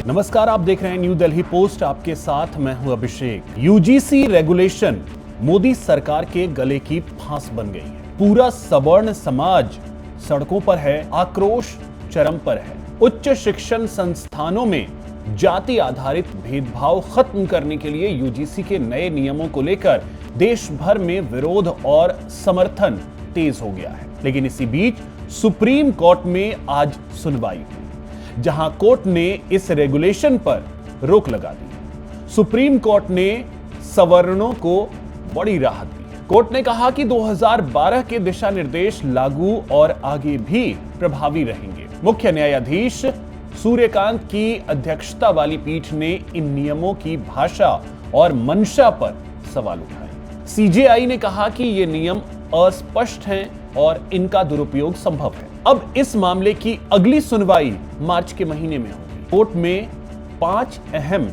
नमस्कार, आप देख रहे हैं न्यू दिल्ली पोस्ट। आपके साथ मैं हूं अभिषेक। यूजीसी रेगुलेशन मोदी सरकार के गले की फांस बन गई है। पूरा सवर्ण समाज सड़कों पर है, आक्रोश चरम पर है। उच्च शिक्षण संस्थानों में जाति आधारित भेदभाव खत्म करने के लिए यूजीसी के नए नियमों को लेकर देश भर में विरोध और समर्थन तेज हो गया है। लेकिन इसी बीच सुप्रीम कोर्ट में आज सुनवाई हुई, जहां कोर्ट ने इस रेगुलेशन पर रोक लगा दी। सुप्रीम कोर्ट ने सवर्णों को बड़ी राहत दी। कोर्ट ने कहा कि 2012 के दिशा निर्देश लागू और आगे भी प्रभावी रहेंगे। मुख्य न्यायाधीश सूर्यकांत की अध्यक्षता वाली पीठ ने इन नियमों की भाषा और मंशा पर सवाल उठाए। सीजेआई ने कहा कि ये नियम अस्पष्ट हैं और इनका दुरुपयोग संभव है। अब इस मामले की अगली सुनवाई मार्च के महीने में होगी। कोर्ट में 5 अहम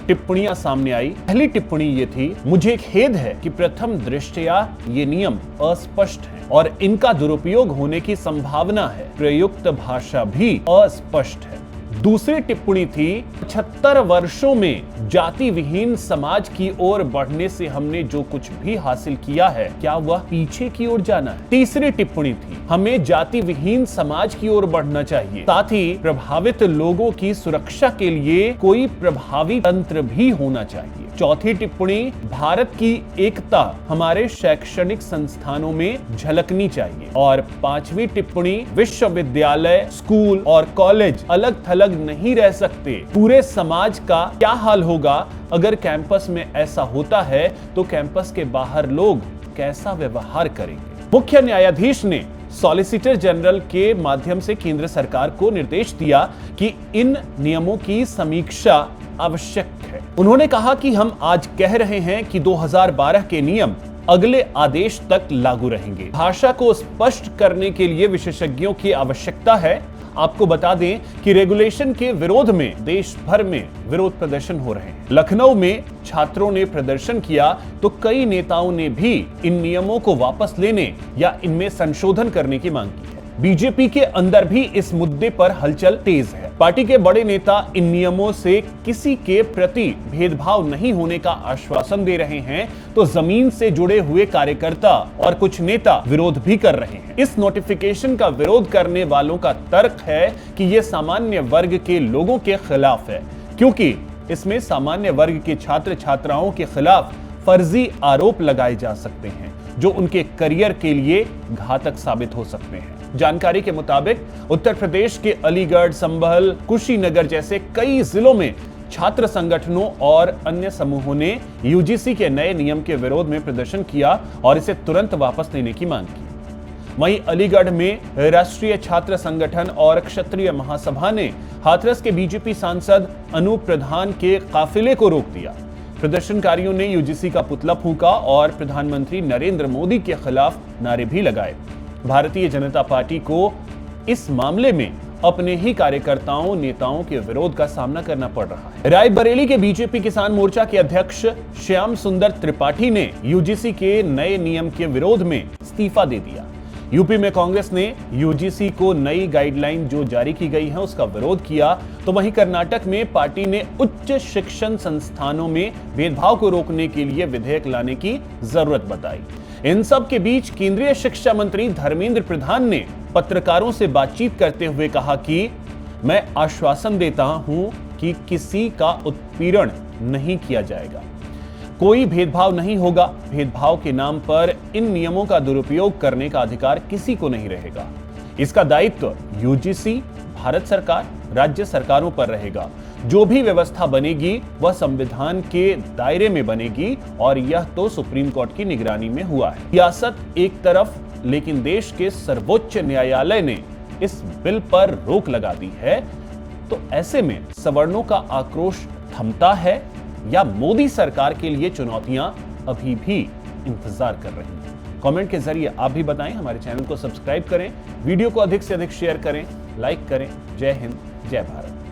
टिप्पणियां सामने आई। पहली टिप्पणी ये थी, मुझे खेद है कि प्रथम दृष्टया ये नियम अस्पष्ट हैं और इनका दुरुपयोग होने की संभावना है। प्रयुक्त भाषा भी अस्पष्ट है। दूसरी टिप्पणी थी, 75 वर्षों में जाति विहीन समाज की ओर बढ़ने से हमने जो कुछ भी हासिल किया है, क्या वह पीछे की ओर जाना है। तीसरी टिप्पणी थी, हमें जाति विहीन समाज की ओर बढ़ना चाहिए, साथ ही प्रभावित लोगों की सुरक्षा के लिए कोई प्रभावी तंत्र भी होना चाहिए। चौथी टिप्पणी, भारत की एकता हमारे शैक्षणिक संस्थानों में झलकनी चाहिए। और पांचवी टिप्पणी, विश्वविद्यालय, स्कूल और कॉलेज अलग थलग नहीं रह सकते। पूरे समाज का क्या हाल होगा अगर कैंपस में ऐसा होता है, तो कैंपस के बाहर लोग कैसा व्यवहार करेंगे। मुख्य न्यायाधीश ने सॉलिसिटर जनरल के माध्यम से केंद्र सरकार को निर्देश दिया कि इन नियमों की समीक्षा आवश्यक है। उन्होंने कहा कि हम आज कह रहे हैं कि 2012 के नियम अगले आदेश तक लागू रहेंगे। भाषा को स्पष्ट करने के लिए विशेषज्ञों की आवश्यकता है। आपको बता दें कि रेगुलेशन के विरोध में देश भर में विरोध प्रदर्शन हो रहे हैं। लखनऊ में छात्रों ने प्रदर्शन किया तो कई नेताओं ने भी इन नियमों को वापस लेने या इनमें संशोधन करने की मांग की है। बीजेपी के अंदर भी इस मुद्दे पर हलचल तेज है। पार्टी के बड़े नेता इन नियमों से किसी के प्रति भेदभाव नहीं होने का आश्वासन दे रहे हैं, तो जमीन से जुड़े हुए कार्यकर्ता और कुछ नेता विरोध भी कर रहे हैं। इस नोटिफिकेशन का विरोध करने वालों का तर्क है कि यह सामान्य वर्ग के लोगों के खिलाफ है, क्योंकि इसमें सामान्य वर्ग के छात्र छात्राओं के खिलाफ फर्जी आरोप लगाए जा सकते हैं, जो उनके करियर के लिए घातक साबित हो सकते हैं। जानकारी के मुताबिक उत्तर प्रदेश के अलीगढ़, संभल, कुशीनगर जैसे कई जिलों में छात्र संगठनों और अन्य समूहों ने यूजीसी के नए नियम के विरोध में प्रदर्शन किया और इसे तुरंत वापस लेने की मांग की। वहीं अलीगढ़ में राष्ट्रीय छात्र संगठन और क्षत्रिय महासभा ने हाथरस के बीजेपी सांसद अनूप प्रधान के काफिले को रोक दिया। प्रदर्शनकारियों ने यूजीसी का पुतला फूंका और प्रधानमंत्री नरेंद्र मोदी के खिलाफ नारे भी लगाए। भारतीय जनता पार्टी को इस मामले में अपने ही कार्यकर्ताओं नेताओं के विरोध का सामना करना पड़ रहा है। रायबरेली के बीजेपी किसान मोर्चा के अध्यक्ष श्याम सुंदर त्रिपाठी ने यूजीसी के नए नियम के विरोध में इस्तीफा दे दिया। यूपी में कांग्रेस ने यूजीसी को नई गाइडलाइन जो जारी की गई है उसका विरोध किया, तो वहीं कर्नाटक में पार्टी ने उच्च शिक्षण संस्थानों में भेदभाव को रोकने के लिए विधेयक लाने की जरूरत बताई। इन सब के बीच केंद्रीय शिक्षा मंत्री धर्मेंद्र प्रधान ने पत्रकारों से बातचीत करते हुए कहा कि मैं आश्वासन देता हूं कि किसी का उत्पीड़न नहीं किया जाएगा, कोई भेदभाव नहीं होगा। भेदभाव के नाम पर इन नियमों का दुरुपयोग करने का अधिकार किसी को नहीं रहेगा। इसका दायित्व यूजीसी, भारत सरकार, राज्य सरकारों पर रहेगा। जो भी व्यवस्था बनेगी वह संविधान के दायरे में बनेगी और यह तो सुप्रीम कोर्ट की निगरानी में हुआ है। सियासत एक तरफ, लेकिन देश के सर्वोच्च न्यायालय ने इस बिल पर रोक लगा दी है, तो ऐसे में सवर्णों का आक्रोश थमता है या मोदी सरकार के लिए चुनौतियां अभी भी इंतजार कर रही हैं। कमेंट के जरिए आप भी बताएं। हमारे चैनल को सब्सक्राइब करें, वीडियो को अधिक से अधिक शेयर करें, लाइक करें। जय हिंद, जय भारत।